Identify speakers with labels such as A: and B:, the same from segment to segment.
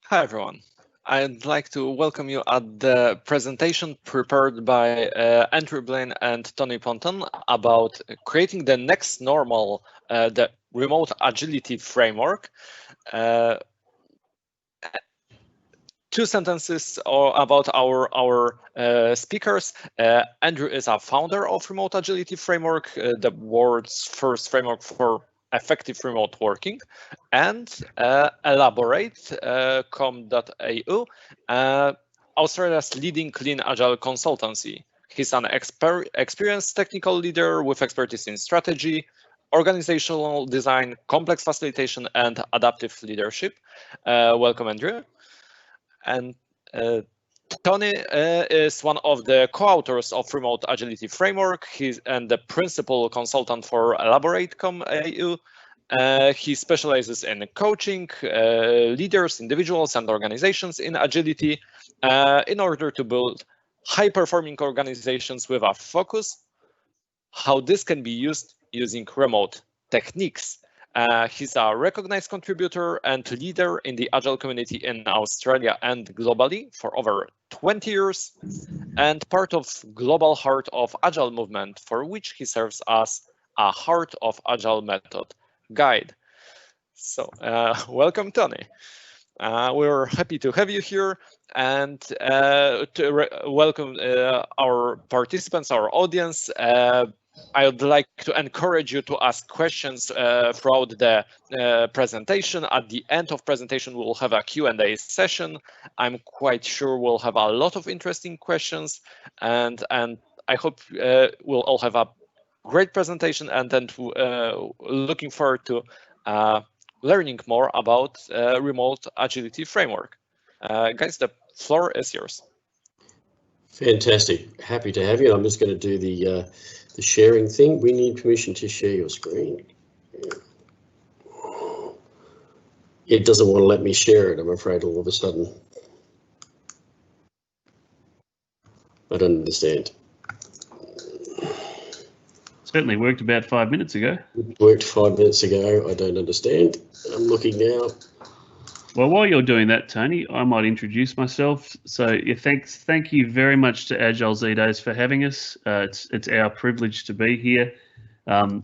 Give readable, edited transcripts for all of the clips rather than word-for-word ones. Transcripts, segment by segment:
A: Hi, everyone. I'd like to welcome you at the presentation prepared by Andrew Blaine and Tony Ponton about creating the next normal, the remote agility framework. Two sentences about our speakers. Andrew is a founder of Remote Agility Framework, the world's first framework for effective remote working, and elaborate.com.au, Australia's leading clean agile consultancy. He's an experienced technical leader with expertise in strategy, organizational design, complex facilitation, and adaptive leadership. Welcome, Andrew. And Tony is one of the co-authors of Remote Agility Framework. He's and the principal consultant for elaborate.com.au. He specializes in coaching leaders, individuals, and organizations in agility in order to build high-performing organizations with a focus. How this can be used using remote techniques. He's a recognized contributor and leader in the Agile community in Australia and globally for over 20 years, and part of Global Heart of Agile movement, for which he serves as a Heart of Agile method guide. So welcome, Tony. We're happy to have you here and to welcome our participants, our audience. I would like to encourage you to ask questions throughout the presentation. At the end of presentation, we'll have a Q&A session. I'm quite sure we'll have a lot of interesting questions, and I hope we'll all have a great presentation, and then looking forward to learning more about Remote Agility Framework. Guys, the floor is yours.
B: Fantastic. Happy to have you. I'm just going to do the sharing thing. We need permission to share your screen. It doesn't want to let me share it, I'm afraid, all of a sudden. I don't understand.
C: Certainly worked about 5 minutes ago.
B: It worked 5 minutes ago. I don't understand. I'm looking now.
C: Well, while you're doing that, Tony, I might introduce myself. So, yeah, thank you very much to Agile Z-Days for having us. It's our privilege to be here.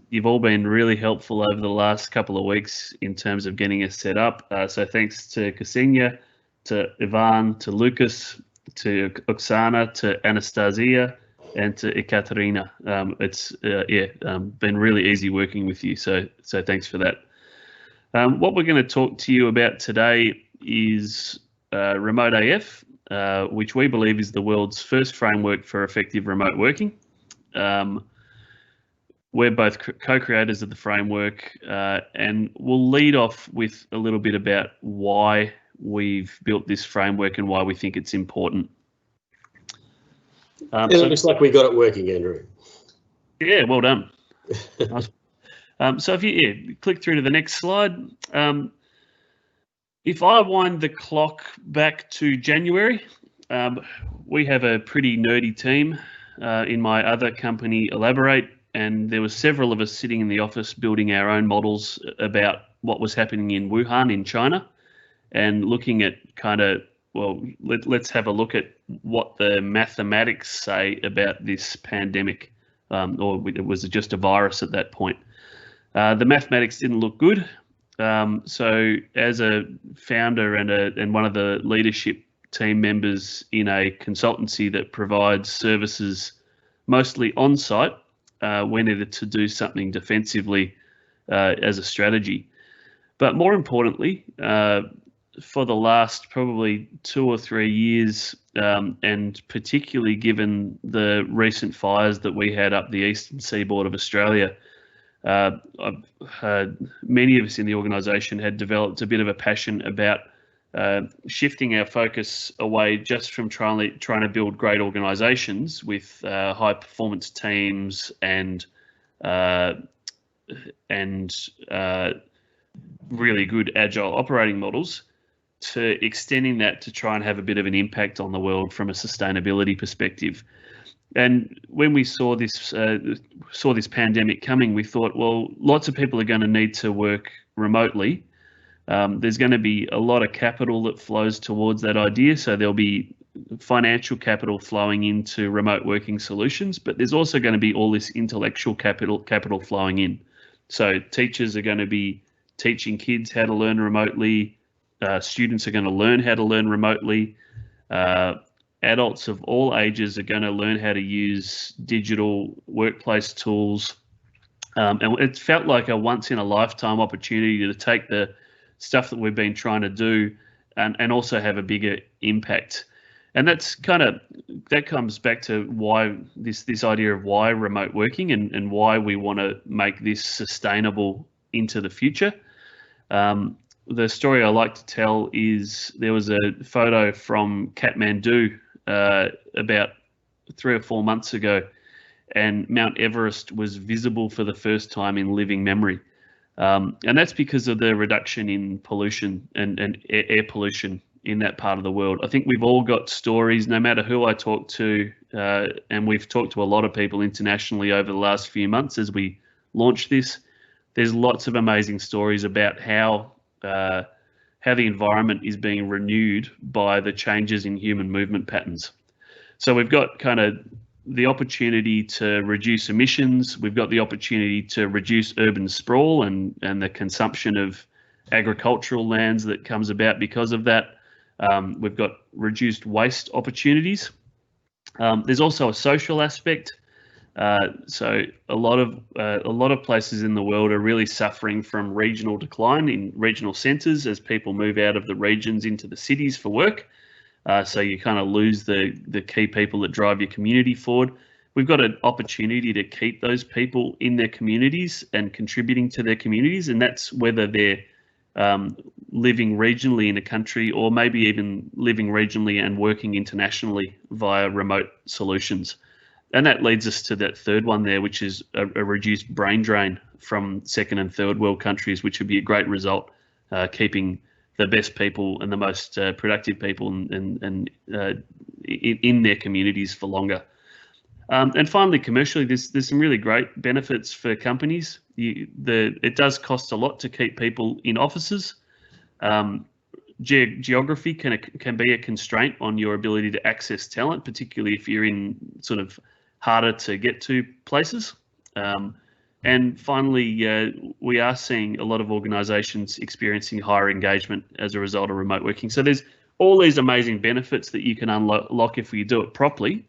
C: You've all been really helpful over the last couple of weeks in terms of getting us set up. So thanks to Ksenia, to Ivan, to Lucas, to Oksana, to Anastasia, and to Ekaterina. It's been really easy working with you. So thanks for that. What we're going to talk to you about today is Remote AF, which we believe is the world's first framework for effective remote working. We're both co-creators of the framework, and we'll lead off with a little bit about why we've built this framework and why we think it's important.
B: So it looks like we got it working, Andrew.
C: Yeah, well done. Nice. So if you click through to the next slide, if I wind the clock back to January, we have a pretty nerdy team in my other company, Elaborate, and there were several of us sitting in the office building our own models about what was happening in Wuhan in China, and looking at let's have a look at what the mathematics say about this pandemic, or it was just a virus at that point. The mathematics didn't look good. So as a founder and one of the leadership team members in a consultancy that provides services mostly on site, we needed to do something defensively as a strategy. But more importantly, for the last probably 2 or 3 years, and particularly given the recent fires that we had up the eastern seaboard of Australia, many of us in the organisation had developed a bit of a passion about shifting our focus away just from trying to build great organisations with high performance teams and really good agile operating models, to extending that to try and have a bit of an impact on the world from a sustainability perspective. And when we saw this pandemic coming, we thought, well, lots of people are going to need to work remotely. There's going to be a lot of capital that flows towards that idea. So there'll be financial capital flowing into remote working solutions, but there's also going to be all this intellectual capital flowing in. So teachers are going to be teaching kids how to learn remotely. Students are going to learn how to learn remotely. Adults of all ages are going to learn how to use digital workplace tools. And it felt like a once in a lifetime opportunity to take the stuff that we've been trying to do and also have a bigger impact. And that comes back to why this idea of why remote working and why we want to make this sustainable into the future. The story I like to tell is there was a photo from Kathmandu about 3 or 4 months ago, and Mount Everest was visible for the first time in living memory. And that's because of the reduction in pollution and air pollution in that part of the world. I think we've all got stories, no matter who I talk to, and we've talked to a lot of people internationally over the last few months as we launched this. There's lots of amazing stories about how the environment is being renewed by the changes in human movement patterns. So we've got kind of the opportunity to reduce emissions. We've got the opportunity to reduce urban sprawl and the consumption of agricultural lands that comes about because of that. We've got reduced waste opportunities. There's also a social aspect. So a lot of places in the world are really suffering from regional decline in regional centres as people move out of the regions into the cities for work. So you kind of lose the key people that drive your community forward. We've got an opportunity to keep those people in their communities and contributing to their communities, and that's whether they're living regionally in a country or maybe even living regionally and working internationally via remote solutions. And that leads us to that third one there, which is a reduced brain drain from second and third world countries, which would be a great result, keeping the best people and the most productive people in their communities for longer. And finally, commercially, there's some really great benefits for companies. It does cost a lot to keep people in offices. Geography can be a constraint on your ability to access talent, particularly if you're in sort of harder to get to places. And finally, we are seeing a lot of organisations experiencing higher engagement as a result of remote working. So there's all these amazing benefits that you can unlock if you do it properly.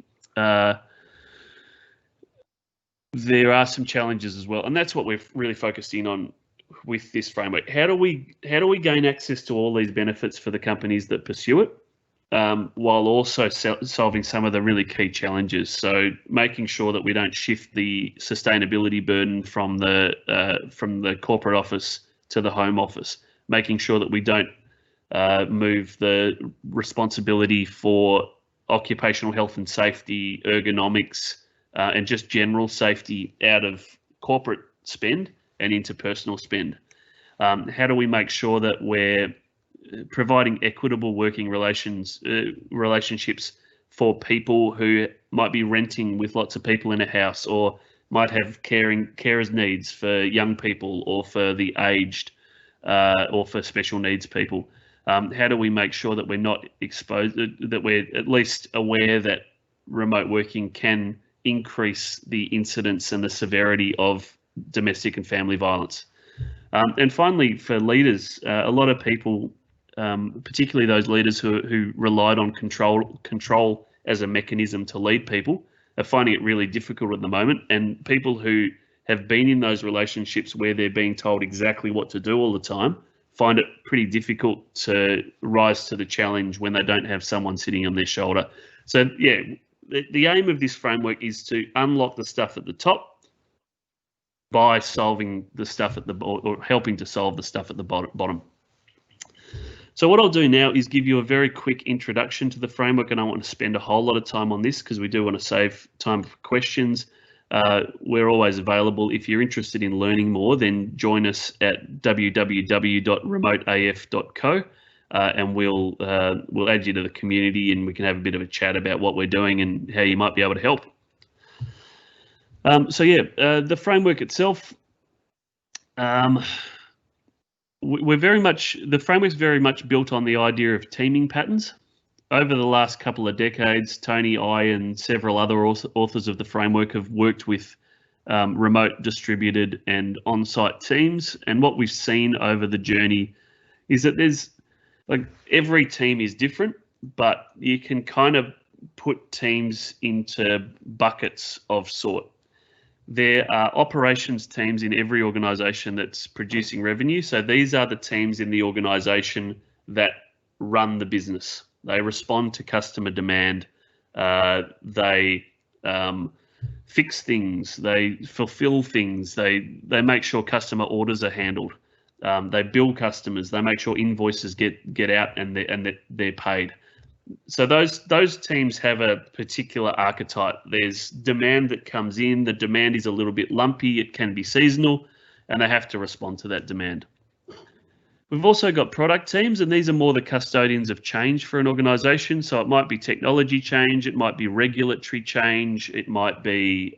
C: There are some challenges as well, and that's what we're really focused in on with this framework. How do we gain access to all these benefits for the companies that pursue it, while also solving some of the really key challenges? So making sure that we don't shift the sustainability burden from the corporate office to the home office, making sure that we don't move the responsibility for occupational health and safety, ergonomics, and just general safety out of corporate spend and into personal spend. How do we make sure that we're providing equitable working relationships for people who might be renting with lots of people in a house, or might have carers needs for young people, or for the aged, or for special needs people? How do we make sure that we're not exposed, that we're at least aware that remote working can increase the incidence and the severity of domestic and family violence? And finally, for leaders, a lot of people, particularly those leaders who relied on control as a mechanism to lead people, are finding it really difficult at the moment. And people who have been in those relationships where they're being told exactly what to do all the time find it pretty difficult to rise to the challenge when they don't have someone sitting on their shoulder. So yeah, the aim of this framework is to unlock the stuff at the top by solving the stuff at the bottom, or helping to solve the stuff at the bottom. So what I'll do now is give you a very quick introduction to the framework, and I want to spend a whole lot of time on this because we do want to save time for questions. We're always available. If you're interested in learning more, then join us at www.remoteaf.co. And we'll add you to the community, and we can have a bit of a chat about what we're doing and how you might be able to help. So yeah, the framework itself, the framework's very much built on the idea of teaming patterns. Over the last couple of decades, Tony, I, and several other authors of the framework have worked with remote, distributed, and on-site teams. And what we've seen over the journey is that there's every team is different, but you can kind of put teams into buckets of sort. There are operations teams in every organisation that's producing revenue. So these are the teams in the organisation that run the business. They respond to customer demand. They fix things. They fulfill things. They make sure customer orders are handled. They bill customers. They make sure invoices get out and they're paid. So those teams have a particular archetype. There's demand that comes in. The demand is a little bit lumpy. It can be seasonal, and they have to respond to that demand. We've also got product teams, and these are more the custodians of change for an organisation. So it might be technology change, it might be regulatory change, it might be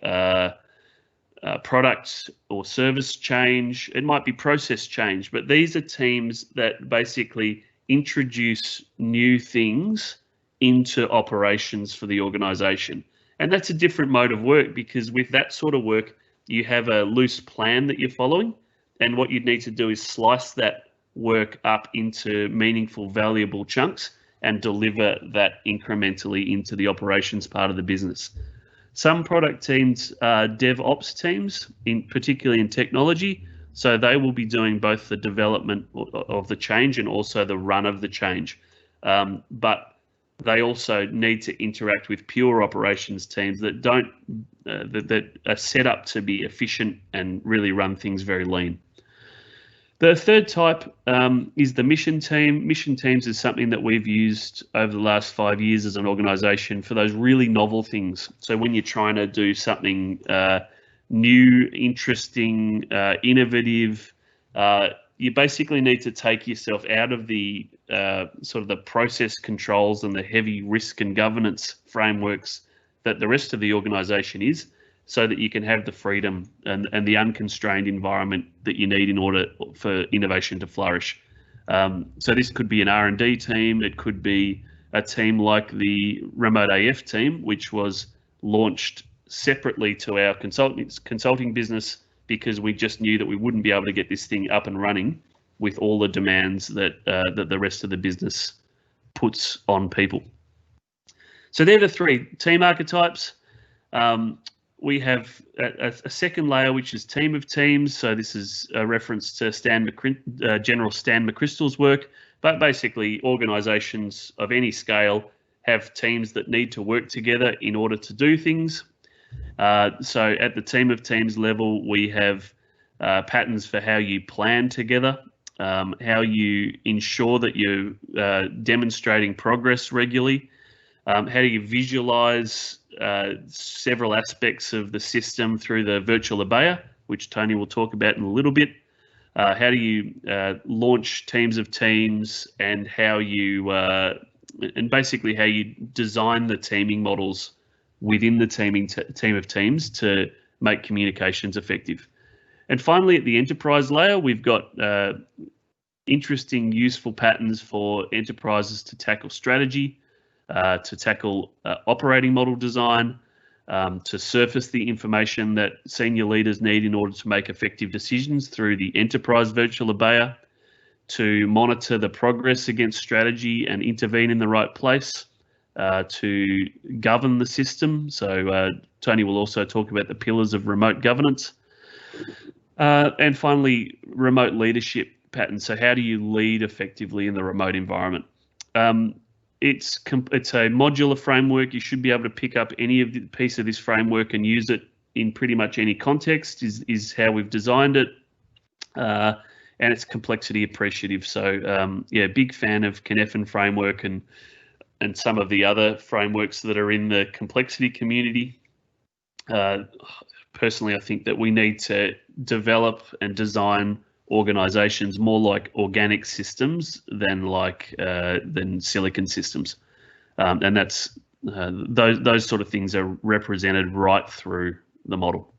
C: product or service change, it might be process change. But these are teams that basically introduce new things into operations for the organisation. And that's a different mode of work, because with that sort of work, you have a loose plan that you're following. And what you'd need to do is slice that work up into meaningful, valuable chunks and deliver that incrementally into the operations part of the business. Some product teams are DevOps teams, particularly in technology. So they will be doing both the development of the change and also the run of the change. But they also need to interact with pure operations teams that that are set up to be efficient and really run things very lean. The third type is the mission team. Mission teams is something that we've used over the last 5 years as an organisation for those really novel things. So when you're trying to do something new, interesting, innovative, you basically need to take yourself out of the sort of the process controls and the heavy risk and governance frameworks that the rest of the organisation is, so that you can have the freedom and the unconstrained environment that you need in order for innovation to flourish. So this could be an R&D team. It could be a team like the Remote AF team, which was launched separately to our consulting business, because we just knew that we wouldn't be able to get this thing up and running with all the demands that the rest of the business puts on people. So they're the three team archetypes. We have a second layer, which is team of teams. So this is a reference to General Stan McChrystal's work. But basically, organisations of any scale have teams that need to work together in order to do things. So at the team of teams level, we have patterns for how you plan together, how you ensure that you're demonstrating progress regularly, how do you visualize several aspects of the system through the virtual abaya, which Tony will talk about in a little bit. How do you launch teams of teams, and how you and basically how you design the teaming models within the team of teams to make communications effective. And finally, at the enterprise layer, we've got interesting, useful patterns for enterprises to tackle strategy, to tackle operating model design, to surface the information that senior leaders need in order to make effective decisions through the enterprise virtual abaya, to monitor the progress against strategy and intervene in the right place, to govern the system. So Tony will also talk about the pillars of remote governance. And finally, remote leadership patterns. So how do you lead effectively in the remote environment? It's a modular framework. You should be able to pick up any of the piece of this framework and use it in pretty much any context, is how we've designed it. And it's complexity appreciative. So yeah, big fan of Cynefin framework and some of the other frameworks that are in the complexity community. Personally, I think that we need to develop and design organizations more like organic systems than silicon systems, and that's those sort of things are represented right through the model.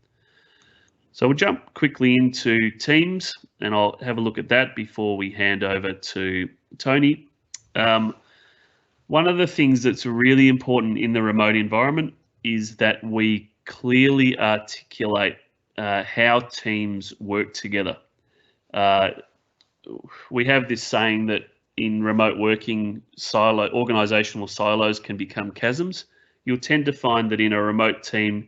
C: So we'll jump quickly into Teams, and I'll have a look at that before we hand over to Tony. One of the things that's really important in the remote environment is that we clearly articulate how teams work together. We have this saying that in remote working, organizational silos can become chasms. You'll tend to find that in a remote team,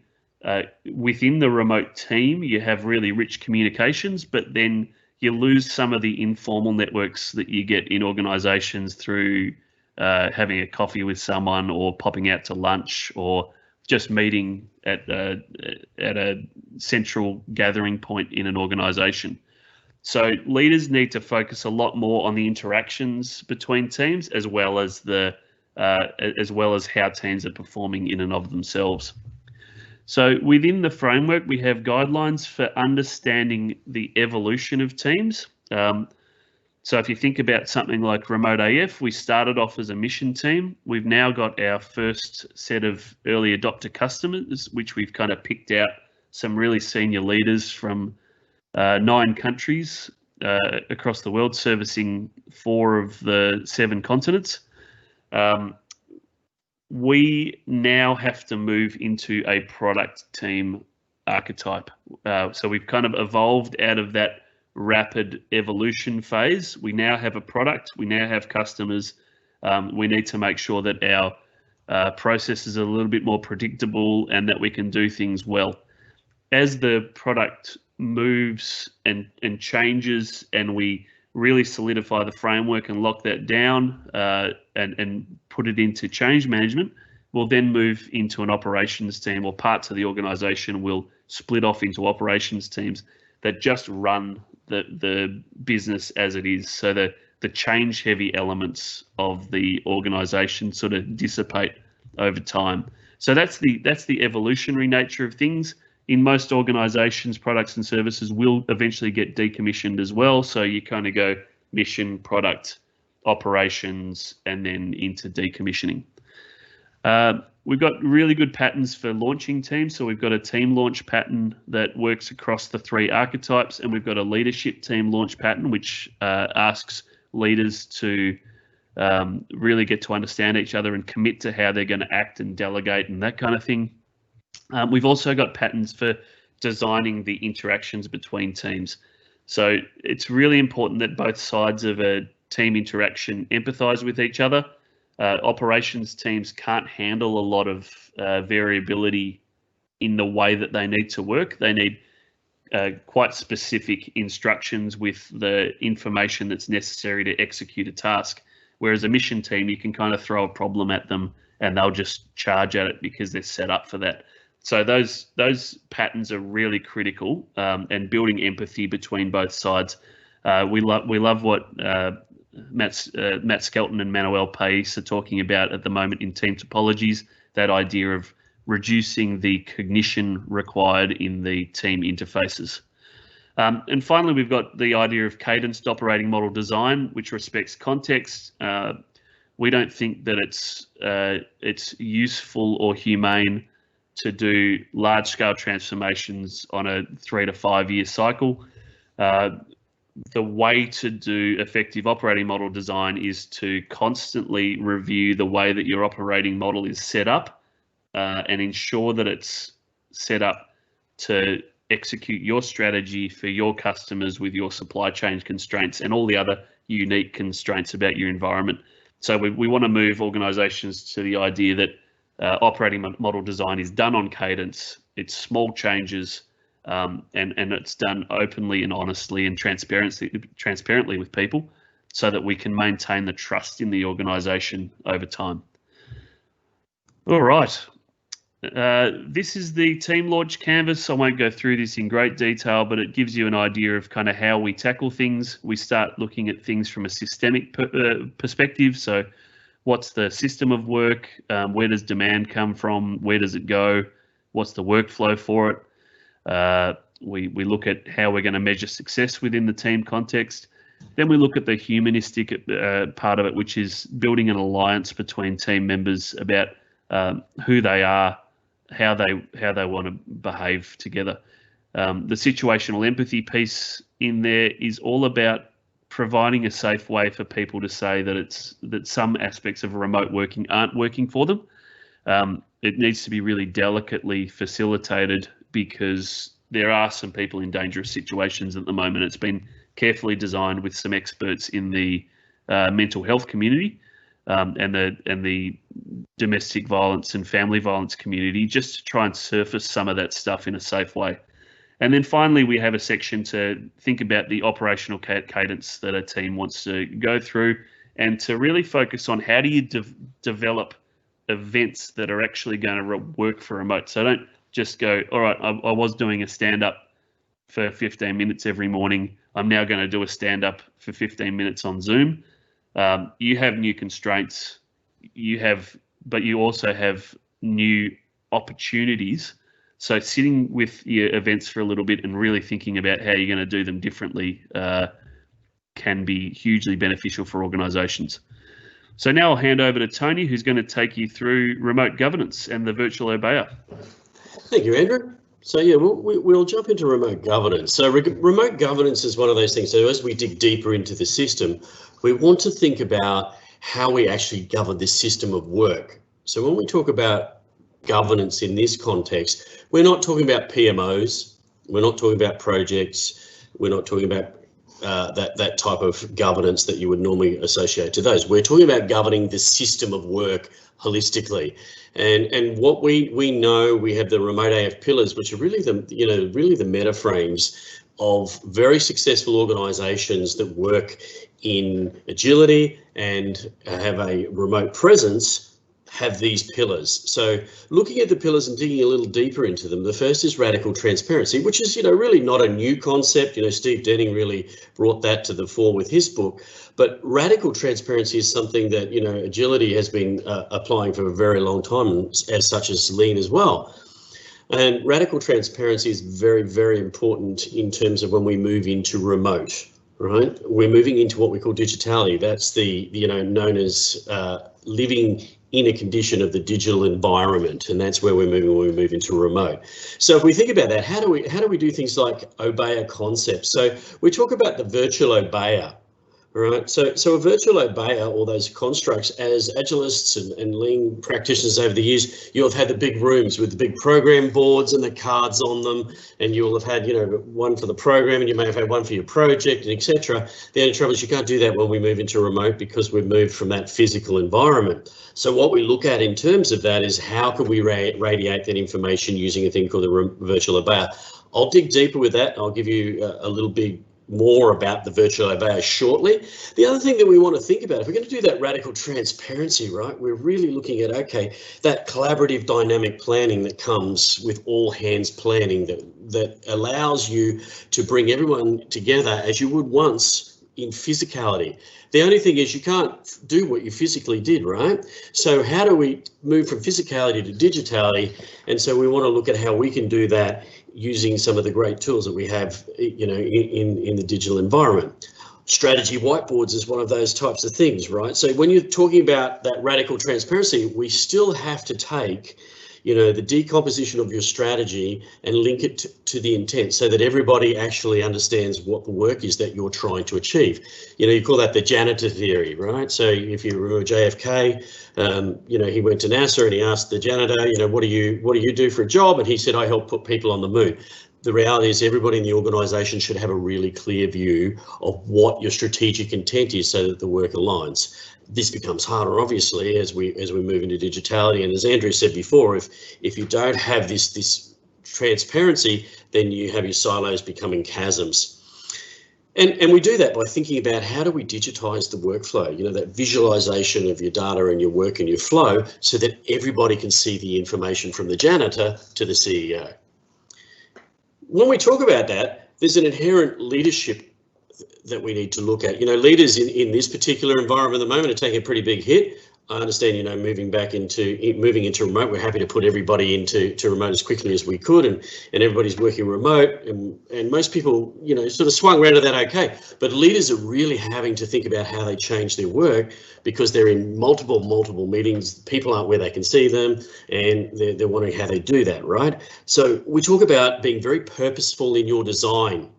C: within the remote team, you have really rich communications, but then you lose some of the informal networks that you get in organizations through having a coffee with someone, or popping out to lunch, or just meeting at a central gathering point in an organization. So leaders need to focus a lot more on the interactions between teams, as well as how teams are performing in and of themselves. So within the framework, we have guidelines for understanding the evolution of teams. So if you think about something like Remote AF, we started off as a mission team. We've now got our first set of early adopter customers, which we've kind of picked out some really senior leaders from 9 countries across the world, servicing 4 of the 7 continents. We now have to move into a product team archetype. So we've kind of evolved out of that rapid evolution phase. We now have a product, we now have customers. We need to make sure that our processes are a little bit more predictable and that we can do things well. As the product moves and changes, and we really solidify the framework and lock that down and put it into change management, we'll then move into an operations team, or parts of the organization will split off into operations teams that just run the business as it is. So the change heavy elements of the organization sort of dissipate over time. So that's the evolutionary nature of things. In most organizations, products and services will eventually get decommissioned as well. So you kind of go mission, product, operations, and then into decommissioning. We've got really good patterns for launching teams. So we've got a team launch pattern that works across the 3 archetypes, and we've got a leadership team launch pattern, which asks leaders to really get to understand each other and commit to how they're going to act and delegate and that kind of thing. We've also got patterns for designing the interactions between teams. So it's really important that both sides of a team interaction empathize with each other. Operations teams can't handle a lot of variability in the way that they need to work. They need quite specific instructions with the information that's necessary to execute a task. Whereas a mission team, you can kind of throw a problem at them and they'll just charge at it because they're set up for that. So those patterns are really critical, and building empathy between both sides. We love what Matt Skelton and Manuel Pais are talking about at the moment in team topologies, that idea of reducing the cognition required in the team interfaces. And finally, we've got the idea of cadenced operating model design, which respects context. We don't think that it's useful or humane to do large-scale transformations on a 3 to 5 year cycle. The way to do effective operating model design is to constantly review the way that your operating model is set up and ensure that it's set up to execute your strategy for your customers with your supply chain constraints and all the other unique constraints about your environment. So we want to move organizations to the idea that operating model design is done on cadence. It's small changes, and it's done openly and honestly and transparently with people, so that we can maintain the trust in the organization over time. All right. This is the team launch canvas. I won't go through this in great detail, but it gives you an idea of kind of how we tackle things. We start looking at things from a systemic perspective. So what's the system of work? Where does demand come from? Where does it go? What's the workflow for it? We look at how we're going to measure success within the team context. Then we look at the humanistic part of it, which is building an alliance between team members about who they are, how they want to behave together. The situational empathy piece in there is all about providing a safe way for people to say that some aspects of remote working aren't working for them. It needs to be really delicately facilitated because there are some people in dangerous situations at the moment. It's been carefully designed with some experts in the mental health community and the domestic violence and family violence community, just to try and surface some of that stuff in a safe way. And then finally, we have a section to think about the operational cadence that a team wants to go through, and to really focus on how do you develop events that are actually going to work for remote. So don't just go, all right, I was doing a stand-up for 15 minutes every morning. I'm now going to do a stand-up for 15 minutes on Zoom. You have new constraints, but you also have new opportunities. So sitting with your events for a little bit and really thinking about how you're going to do them differently can be hugely beneficial for organisations. So now I'll hand over to Tony, who's going to take you through remote governance and the virtual obeyer.
B: Thank you, Andrew. So yeah, we'll jump into remote governance. So remote governance is one of those things. So as we dig deeper into the system, we want to think about how we actually govern this system of work. So when we talk about governance in this context, we're not talking about PMOs, we're not talking about projects, we're not talking about that type of governance that you would normally associate to those. We're talking about governing the system of work holistically. And what we know, we have the remote AF pillars, which are really the meta frames of very successful organizations that work in agility and have a remote presence, have these pillars. So looking at the pillars and digging a little deeper into them, the first is radical transparency, which is, really not a new concept. Steve Denning really brought that to the fore with his book. But radical transparency is something that, agility has been applying for a very long time, as such as lean as well. And radical transparency is very, very important in terms of when we move into remote, right? We're moving into what we call digitality. That's the, known as living in a condition of the digital environment, and that's where we're moving when we move into remote. So if we think about that, how do we do things like obeyer concepts? So we talk about the virtual obeyer, right? So a virtual obeyer, or those constructs, as agilists and lean practitioners over the years, you'll have had the big rooms with the big program boards and the cards on them, and you'll have had, one for the program, and you may have had one for your project, and etc. The only trouble is you can't do that when we move into remote, because we've moved from that physical environment. So what we look at in terms of that is how can we radiate that information using a thing called the virtual obeyer. I'll dig deeper with that. I'll give you a little bit more about the virtual obeyer shortly. The other thing that we want to think about, if we're going to do that radical transparency, right, we're really looking at, okay, that collaborative dynamic planning that comes with all hands planning that allows you to bring everyone together as you would once in physicality. The only thing is you can't do what you physically did, right? So how do we move from physicality to digitality? And so we want to look at how we can do that using some of the great tools that we have, in the digital environment. Strategy whiteboards is one of those types of things, right? So when you're talking about that radical transparency, we still have to take, the decomposition of your strategy and link it to the intent, so that everybody actually understands what the work is that you're trying to achieve. You call that the janitor theory, right? So if you remember JFK, he went to NASA and he asked the janitor, what do you do for a job? And he said, I help put people on the moon. The reality is everybody in the organisation should have a really clear view of what your strategic intent is, so that the work aligns. This becomes harder, obviously, as we move into digitality. And as Andrew said before, if you don't have this transparency, then you have your silos becoming chasms. And we do that by thinking about how do we digitize the workflow, that visualization of your data and your work and your flow, so that everybody can see the information from the janitor to the CEO. When we talk about that, there's an inherent leadership that we need to look at. Leaders in this particular environment at the moment are taking a pretty big hit. I understand, moving into remote, we're happy to put everybody into remote as quickly as we could, and everybody's working remote, and most people, sort of swung around to that okay. But leaders are really having to think about how they change their work, because they're in multiple meetings. People aren't where they can see them, and they're wondering how they do that, right? So we talk about being very purposeful in your design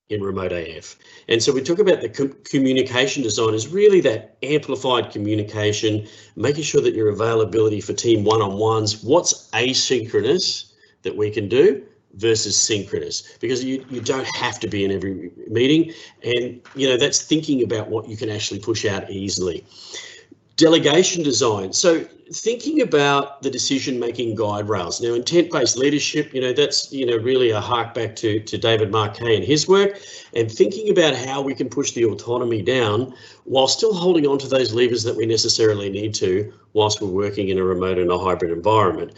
B: in remote AF. And so we talk about the communication design is really that amplified communication, making sure that your availability for team one-on-ones, what's asynchronous that we can do versus synchronous, because you don't have to be in every meeting. And, that's thinking about what you can actually push out easily. Delegation design. So thinking about the decision-making guide rails. Now, intent-based leadership, that's, really a hark back to David Marquet and his work, and thinking about how we can push the autonomy down while still holding on to those levers that we necessarily need to whilst we're working in a remote and a hybrid environment.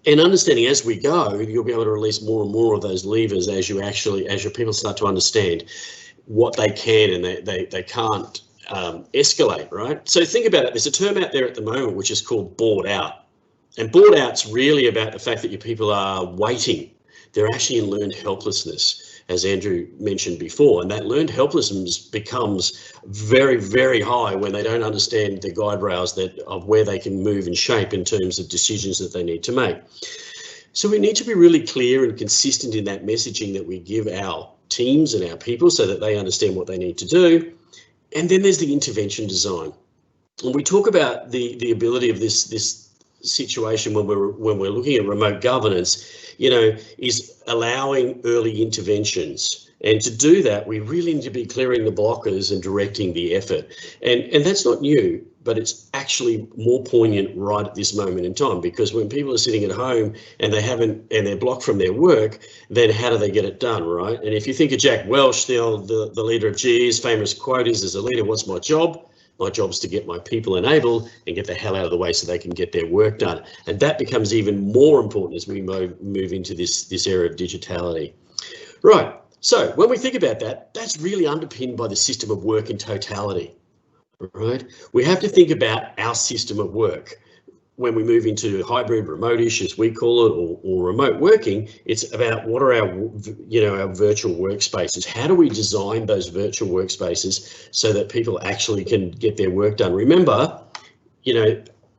B: And understanding as we go, you'll be able to release more and more of those levers as your people start to understand what they can and they can't escalate, right? So think about it. There's a term out there at the moment which is called bored out. And bored out's really about the fact that your people are waiting. They're actually in learned helplessness, as Andrew mentioned before. And that learned helplessness becomes very, very high when they don't understand the guide rails of where they can move and shape in terms of decisions that they need to make. So we need to be really clear and consistent in that messaging that we give our teams and our people so that they understand what they need to do. And then there's the intervention design. And we talk about the ability of this situation when we're looking at remote governance, is allowing early interventions. And to do that, we really need to be clearing the blockers and directing the effort. And that's not new, but it's actually more poignant right at this moment in time, because when people are sitting at home and they're blocked from their work, then how do they get it done, right? And if you think of Jack Welch, the leader of GE's famous quote is, as a leader, what's my job? My job's to get my people enabled and get the hell out of the way so they can get their work done. And that becomes even more important as we move into this era of digitality. Right, so when we think about that, that's really underpinned by the system of work in totality. Right, we have to think about our system of work. When we move into hybrid, remote-ish, as we call it, or remote working, it's about what are our virtual workspaces. How do we design those virtual workspaces so that people actually can get their work done? Remember,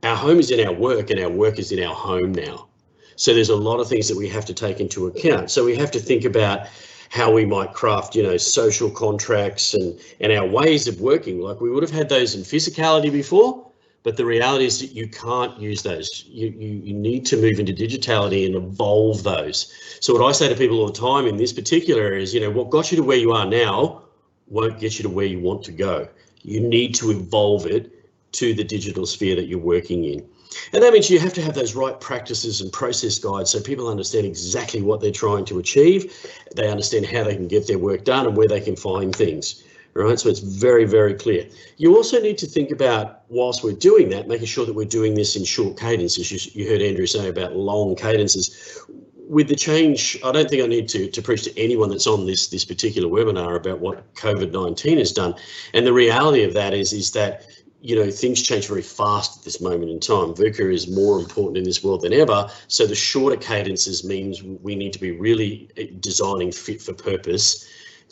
B: our home is in our work and our work is in our home now. So there's a lot of things that we have to take into account. So we have to think about how we might craft, social contracts and our ways of working. Like we would have had those in physicality before, but the reality is that you can't use those. You need to move into digitality and evolve those. So what I say to people all the time in this particular area is, what got you to where you are now won't get you to where you want to go. You need to evolve it to the digital sphere that you're working in. And that means you have to have those right practices and process guides so people understand exactly what they're trying to achieve. They understand how they can get their work done and where they can find things, right? So it's very, very clear. You also need to think about, whilst we're doing that, making sure that we're doing this in short cadences. You heard Andrew say about long cadences. With the change, I don't think I need to preach to anyone that's on this particular webinar about what COVID-19 has done. And the reality of that is that things change very fast at this moment in time. VUCA is more important in this world than ever. So the shorter cadences means we need to be really designing fit for purpose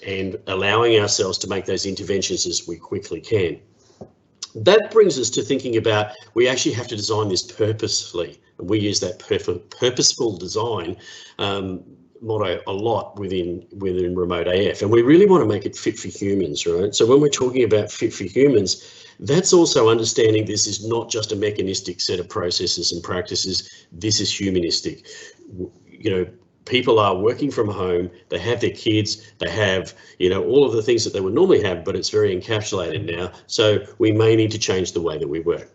B: and allowing ourselves to make those interventions as we quickly can. That brings us to thinking about, we actually have to design this purposefully. And we use that purposeful design motto a lot within remote AF. And we really want to make it fit for humans, right? So when we're talking about fit for humans, that's also understanding this is not just a mechanistic set of processes and practices. This is humanistic. People are working from home, they have their kids, they have, all of the things that they would normally have, but it's very encapsulated now. So we may need to change the way that we work.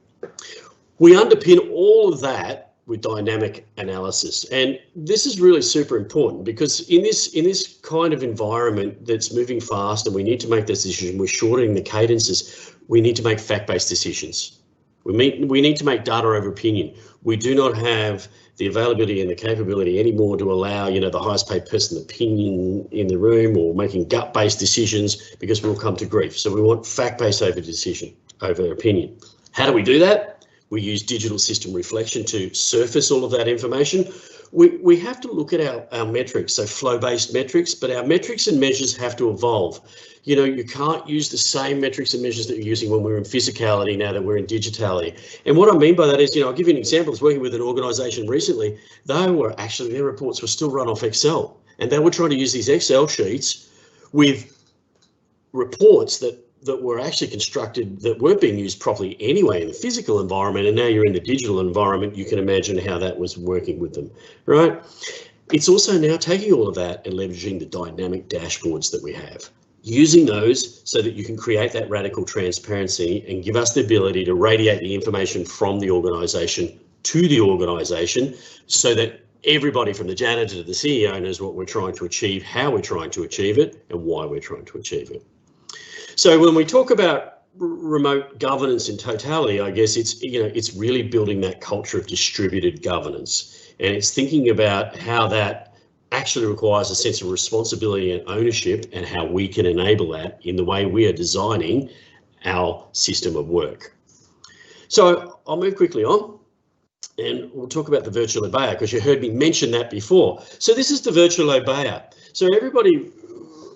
B: We underpin all of that with dynamic analysis. And this is really super important, because in this kind of environment that's moving fast and we need to make this decision, we're shortening the cadences, we need to make fact-based decisions. We need to make data over opinion. We do not have the availability and the capability anymore to allow, the highest paid person opinion in the room or making gut-based decisions, because we'll come to grief. So we want fact-based over opinion. How do we do that? We use digital system reflection to surface all of that information. We have to look at our metrics, so flow-based metrics, but our metrics and measures have to evolve. You know, you can't use the same metrics and measures that you're using when we're in physicality now that we're in digitality. And what I mean by that is, you know, I'll give you an example. I was working with an organisation recently. Their reports were still run off Excel, and they were trying to use these Excel sheets with reports that were actually constructed that weren't being used properly anyway in the physical environment, and now you're in the digital environment. You can imagine how that was working with them, right? It's also now taking all of that and leveraging the dynamic dashboards that we have, using those so that you can create that radical transparency and give us the ability to radiate the information from the organisation to the organisation so that everybody from the janitor to the CEO knows what we're trying to achieve, how we're trying to achieve it, and why we're trying to achieve it. So when we talk about remote governance in totality, I guess it's really building that culture of distributed governance, and it's thinking about how that actually requires a sense of responsibility and ownership, and how we can enable that in the way we are designing our system of work. So I'll move quickly on, and we'll talk about the virtual obeyer, because you heard me mention that before. So this is the virtual obeyer. So everybody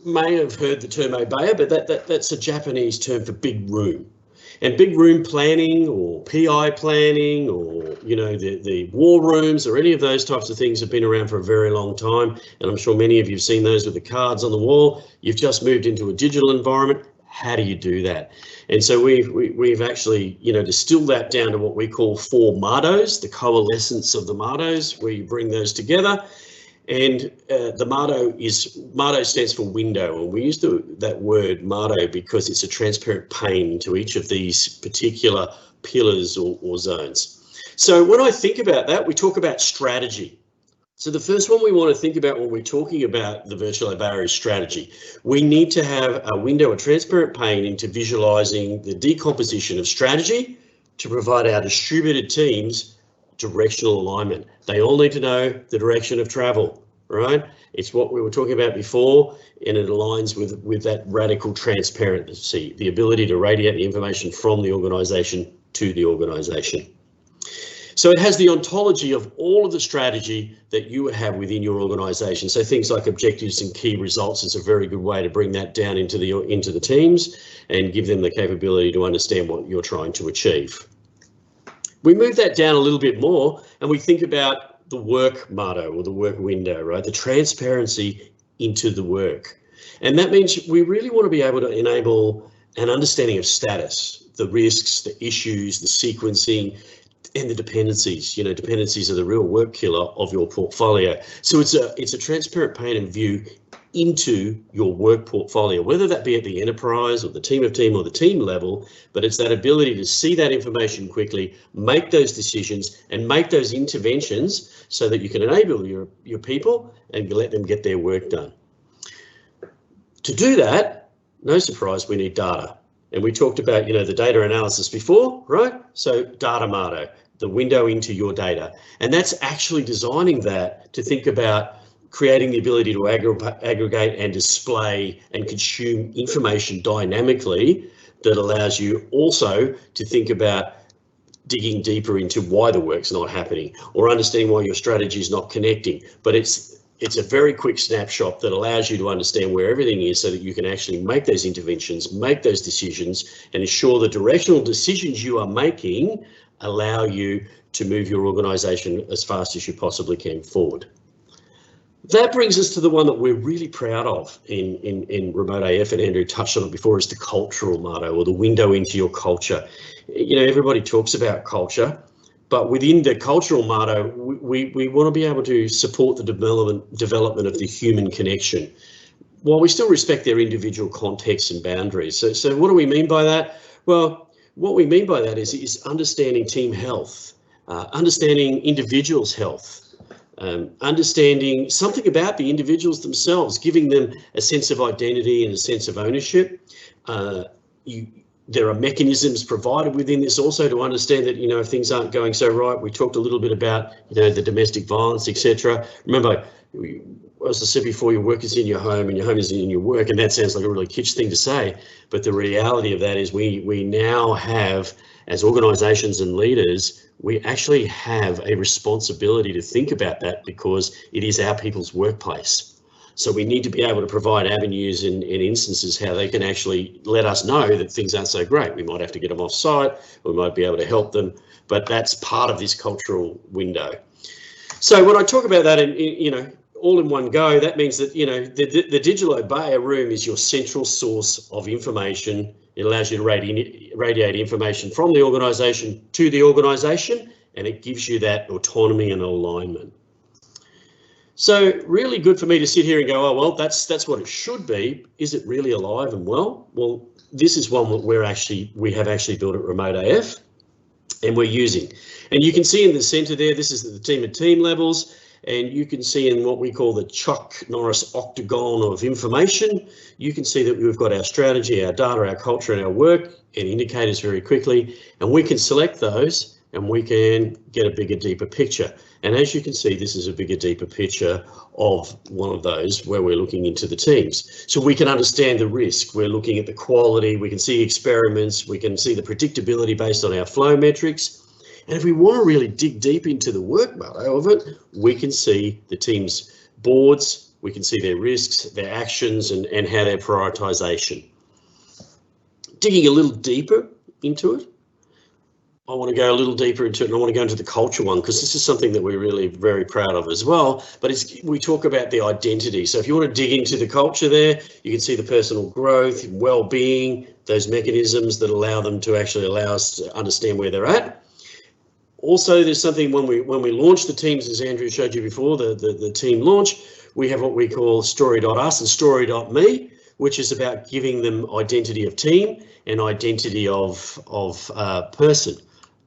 B: may have heard the term obeyer, but that's a Japanese term for big room. And big room planning or PI planning, or, you know, the war rooms or any of those types of things have been around for a very long time. And I'm sure many of you have seen those with the cards on the wall. You've just moved into a digital environment. How do you do that? And so we've actually, you know, distilled that down to what we call 4 mottos, the coalescence of the mottos, where you bring those together. And the motto stands for window, and we use that word motto because it's a transparent pane to each of these particular pillars or zones. So when I think about that, we talk about strategy. So the first one we want to think about when we're talking about the virtual obeyer is strategy. We need to have a window, a transparent pane into visualizing the decomposition of strategy to provide our distributed teams directional alignment. They all need to know the direction of travel, right? It's what we were talking about before, and it aligns with that radical transparency, the ability to radiate the information from the organisation to the organisation. So it has the ontology of all of the strategy that you have within your organisation. So things like objectives and key results is a very good way to bring that down into the teams and give them the capability to understand what you're trying to achieve. We move that down a little bit more and we think about the work motto or the work window, right? The transparency into the work. And that means we really want to be able to enable an understanding of status, the risks, the issues, the sequencing, and the dependencies. You know, dependencies are the real work killer of your portfolio. So it's a transparent pane and view into your work portfolio, whether that be at the enterprise or the team of team or the team level, but it's that ability to see that information quickly, make those decisions and make those interventions so that you can enable your people and let them get their work done. To do that, no surprise, we need data. And we talked about, you know, the data analysis before, right? So data motto, the window into your data. And that's actually designing that to think about creating the ability to aggregate and display and consume information dynamically that allows you also to think about digging deeper into why the work's not happening or understanding why your strategy is not connecting. But it's a very quick snapshot that allows you to understand where everything is so that you can actually make those interventions, make those decisions, and ensure the directional decisions you are making allow you to move your organisation as fast as you possibly can forward. That brings us to the one that we're really proud of in Remote AF, and Andrew touched on it before, is the cultural motto or the window into your culture. You know, everybody talks about culture, but within the cultural motto, we want to be able to support the development of the human connection, while we still respect their individual contexts and boundaries. So what do we mean by that? Well, what we mean by that is understanding team health, understanding individuals' health, understanding something about the individuals themselves, giving them a sense of identity and a sense of ownership. There are mechanisms provided within this also to understand that, you know, if things aren't going so right, we talked a little bit about, you know, the domestic violence, etc. Remember, as I said before, your work is in your home and your home is in your work, and that sounds like a really kitsch thing to say, but the reality of that is we now have, as organisations and leaders, we actually have a responsibility to think about that because it is our people's workplace. So we need to be able to provide avenues and instances how they can actually let us know that things aren't so great. We might have to get them off site, we might be able to help them, but that's part of this cultural window. So when I talk about that, all in one go, that means that, the digital obeyer room is your central source of information. It allows you to radiate information from the organisation to the organisation, and it gives you that autonomy and alignment. So really good for me to sit here and go, oh, well, that's what it should be. Is it really alive and well? Well, this is one that we have actually built at Remote AF and we're using. And you can see in the centre there, this is the team at team levels, and you can see in what we call the Chuck Norris octagon of information, you can see that we've got our strategy, our data, our culture and our work and indicators very quickly, and we can select those and we can get a bigger, deeper picture. And as you can see, this is a bigger, deeper picture of one of those where we're looking into the teams. So we can understand the risk. We're looking at the quality. We can see experiments. We can see the predictability based on our flow metrics. And if we want to really dig deep into the workflow of it, we can see the team's boards. We can see their risks, their actions, and how their prioritisation. Digging a little deeper into it, I want to go a little deeper into it, and I want to go into the culture one because this is something that we're really very proud of as well. But we talk about the identity. So if you want to dig into the culture there, you can see the personal growth, well-being, those mechanisms that allow them to actually allow us to understand where they're at. Also, there's something when we launch the teams, as Andrew showed you before, the team launch, we have what we call story.us and story.me, which is about giving them identity of team and identity of person.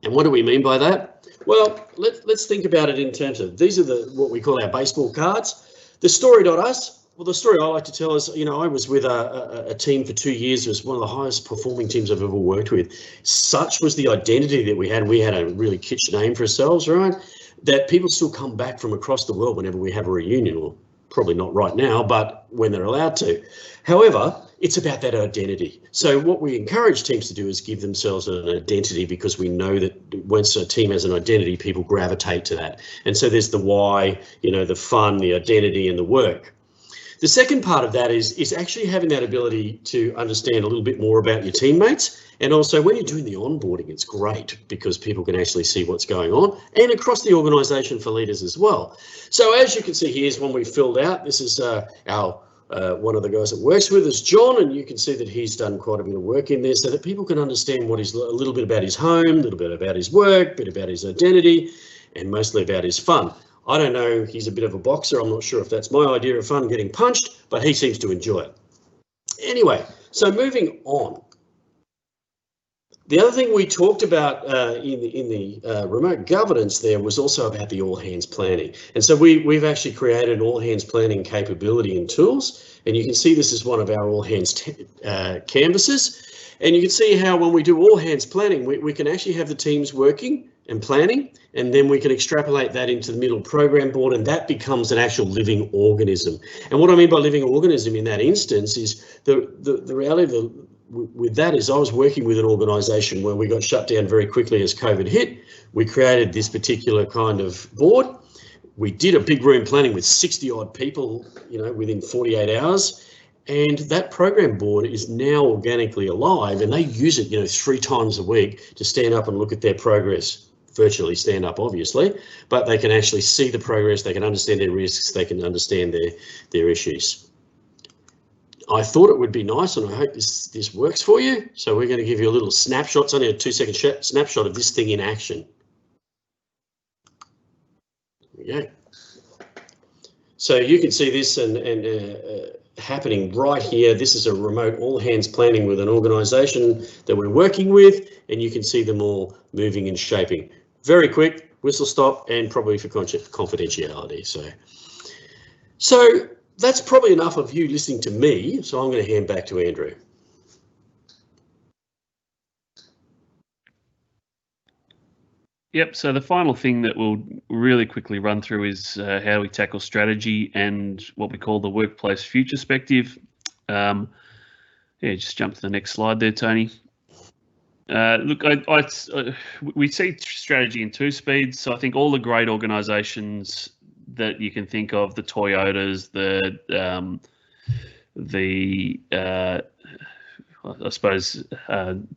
B: And what do we mean by that? Well, let's think about it in terms of, these are what we call our baseball cards. The story.us, well, the story I like to tell is, I was with a team for 2 years. It was one of the highest performing teams I've ever worked with. Such was the identity that we had. We had a really kitsch name for ourselves, right? That people still come back from across the world whenever we have a reunion, or probably not right now, but when they're allowed to. However, it's about that identity. So what we encourage teams to do is give themselves an identity, because we know that once a team has an identity, people gravitate to that. And so there's the why, the fun, the identity, and the work. The second part of that is actually having that ability to understand a little bit more about your teammates. And also when you're doing the onboarding, it's great because people can actually see what's going on, and across the organisation for leaders as well. So as you can see, here's one we filled out. This is one of the guys that works with us, John, and you can see that he's done quite a bit of work in there so that people can understand what is a little bit about his home, a little bit about his work, a bit about his identity, and mostly about his fun. I don't know, he's a bit of a boxer. I'm not sure if that's my idea of fun, getting punched, but he seems to enjoy it. Anyway, so moving on. The other thing we talked about in the remote governance there was also about the all hands planning. And so we've actually created an all hands planning capability and tools. And you can see this is one of our all hands canvases. And you can see how when we do all hands planning, we can actually have the teams working and planning, and then we can extrapolate that into the middle program board, and that becomes an actual living organism. And what I mean by living organism in that instance is the reality with that is I was working with an organisation where we got shut down very quickly as COVID hit. We created this particular kind of board. We did a big room planning with 60 odd people, within 48 hours. And that program board is now organically alive, and they use it, 3 times a week to stand up and look at their progress. Virtually stand up, obviously, but they can actually see the progress, they can understand their risks, they can understand their issues. I thought it would be nice, and I hope this works for you. So we're going to give you a little snapshot. It's only a 2-second snapshot of this thing in action. There we go. So you can see this and happening right here. This is a remote all hands planning with an organisation that we're working with, and you can see them all moving and shaping. Very quick, whistle stop, and probably for confidentiality. So that's probably enough of you listening to me. So I'm going to hand back to Andrew.
C: Yep. So the final thing that we'll really quickly run through is how we tackle strategy and what we call the workplace future perspective. Yeah, just jump to the next slide there, Tony. Look, we see strategy in two speeds. So I think all the great organisations that you can think of, the Toyotas, I suppose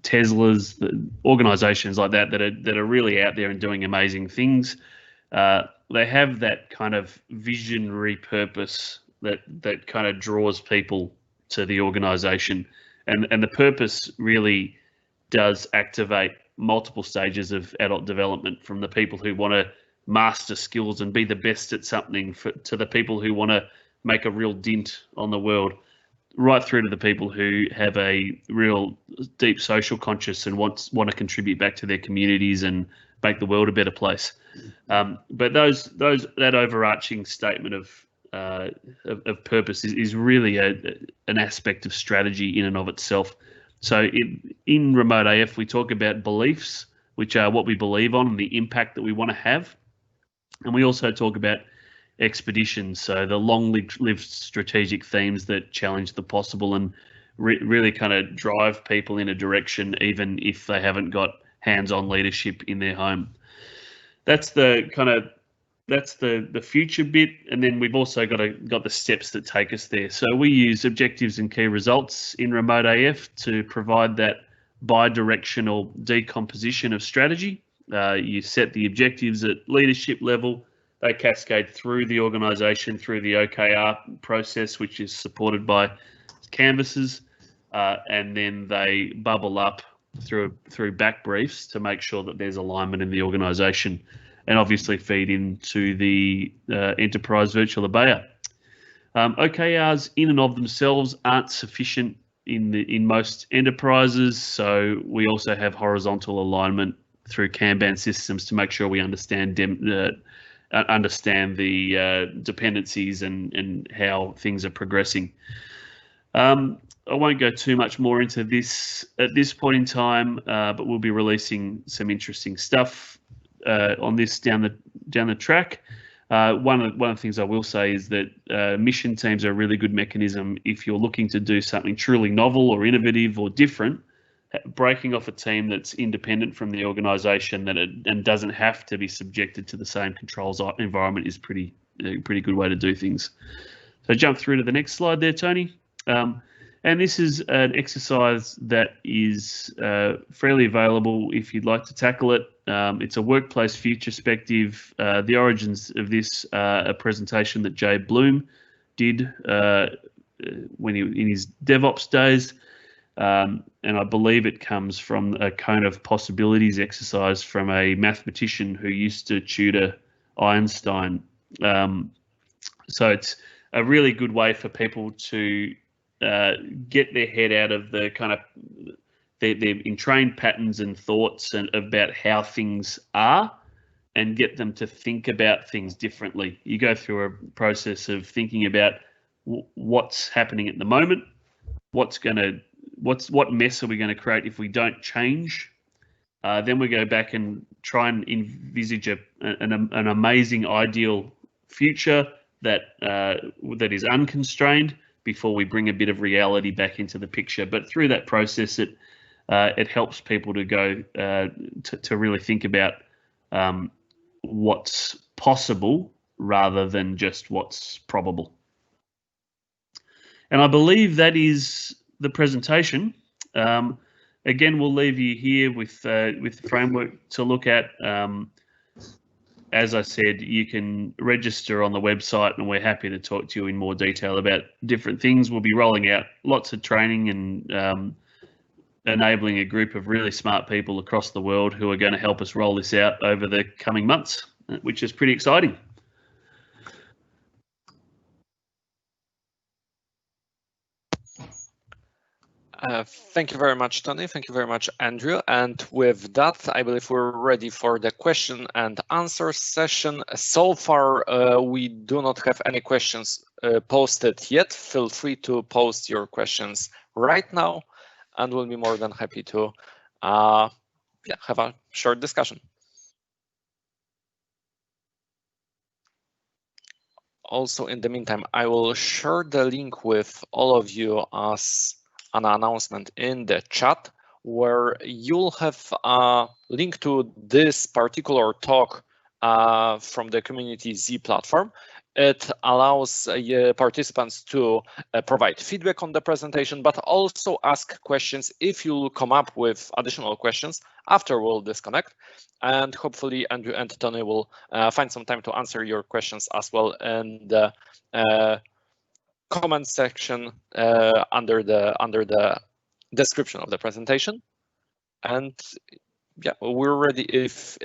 C: Teslas, the organisations like that are really out there and doing amazing things. They have that kind of visionary purpose that kind of draws people to the organisation, and the purpose really does activate multiple stages of adult development, from the people who want to master skills and be the best at something to the people who want to make a real dint on the world, right through to the people who have a real deep social conscience and want to contribute back to their communities and make the world a better place. But that overarching statement of purpose is really an aspect of strategy in and of itself. So in Remote AF, we talk about beliefs, which are what we believe on and the impact that we want to have. And we also talk about expeditions, so the long-lived strategic themes that challenge the possible and really kind of drive people in a direction, even if they haven't got hands-on leadership in their home. That's the future bit, and then we've also got the steps that take us there. So we use objectives and key results in Remote AF to provide that bi-directional decomposition of strategy. You set the objectives at leadership level. They cascade through the organisation through the OKR process, which is supported by canvases, and then they bubble up through back briefs to make sure that there's alignment in the organisation, and obviously feed into the enterprise virtual obeyer. OKRs in and of themselves aren't sufficient in most enterprises, so we also have horizontal alignment through Kanban systems to make sure we understand the dependencies and how things are progressing. I won't go too much more into this at this point in time, but we'll be releasing some interesting stuff on this down the track. One of the things I will say is that mission teams are a really good mechanism if you're looking to do something truly novel or innovative or different. Breaking off a team that's independent from the organisation and doesn't have to be subjected to the same controls environment is a pretty good way to do things. So jump through to the next slide there, Tony. And this is an exercise that is fairly available if you'd like to tackle it. It's a workplace future perspective. The origins of this a presentation that Jay Bloom did when in his DevOps days. And I believe it comes from a cone of possibilities exercise from a mathematician who used to tutor Einstein. So it's a really good way for people to get their head out of the kind of their entrained patterns and thoughts and about how things are, and get them to think about things differently. You go through a process of thinking about what's happening at the moment, what mess are we going to create if we don't change. Then we go back and try and envisage an amazing ideal future that is unconstrained before we bring a bit of reality back into the picture. But through that process, it helps people to go to really think about what's possible rather than just what's probable. And I believe that is the presentation. Again, we'll leave you here with the framework to look at. As I said, you can register on the website, and we're happy to talk to you in more detail about different things. We'll be rolling out lots of training and enabling a group of really smart people across the world who are going to help us roll this out over the coming months, which is pretty exciting.
A: Thank you very much, Tony. Thank you very much, Andrew. And with that, I believe we're ready for the question and answer session. So far, we do not have any questions posted yet. Feel free to post your questions right now, and we'll be more than happy to have a short discussion. also, in the meantime, I will share the link with all of you as an announcement in the chat, where you'll have a link to this particular talk from the Community Z platform. It allows participants to provide feedback on the presentation, but also ask questions if you come up with additional questions after we'll disconnect. And hopefully Andrew and Tony will find some time to answer your questions as well in the comment section under the description of the presentation. And yeah, we're ready if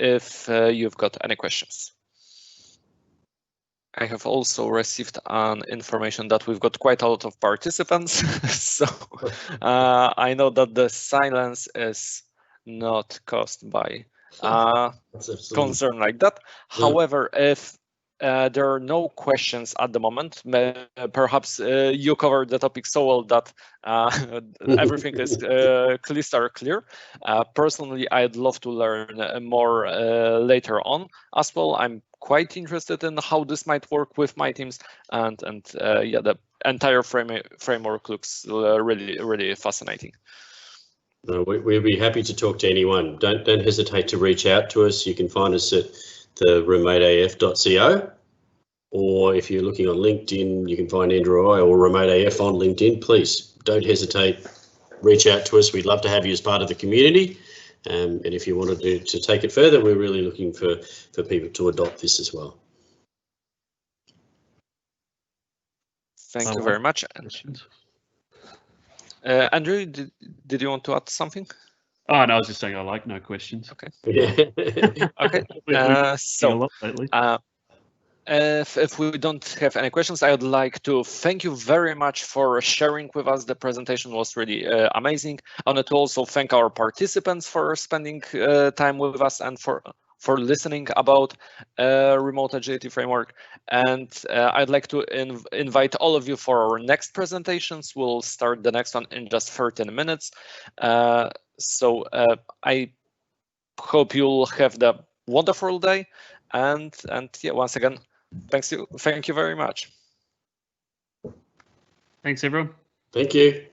A: you've got any questions. I have also received an information that we've got quite a lot of participants, so I know that the silence is not caused by concern like that. However, if there are no questions at the moment, perhaps you covered the topic so well that everything is crystal clear. Personally, I'd love to learn more later on as well. I'm quite interested in how this might work with my teams, and yeah, the entire framework looks really fascinating.
B: We'd be happy to talk to anyone. Don't hesitate to reach out to us. You can find us at the remoteaf.co, or if you're looking on LinkedIn, you can find Andrew or I or Remote AF on LinkedIn. Please don't hesitate, reach out to us. We'd love to have you as part of the community. And if you wanted to take it further, we're really looking for people to adopt this as well.
A: Thank you very much. Andrew, did you want to add something?
C: Oh, no, I was just saying I like no questions.
A: Okay.
B: Yeah.
A: Okay. If we don't have any questions, I would like to thank you very much for sharing with us. The presentation was really amazing. I wanted to also thank our participants for spending time with us and for listening about Remote Agility Framework. And I'd like to invite all of you for our next presentations. We'll start the next one in just 13 minutes. So I hope you'll have the wonderful day. And yeah, once again, thank you very much.
C: Thanks, everyone.
B: Thank you.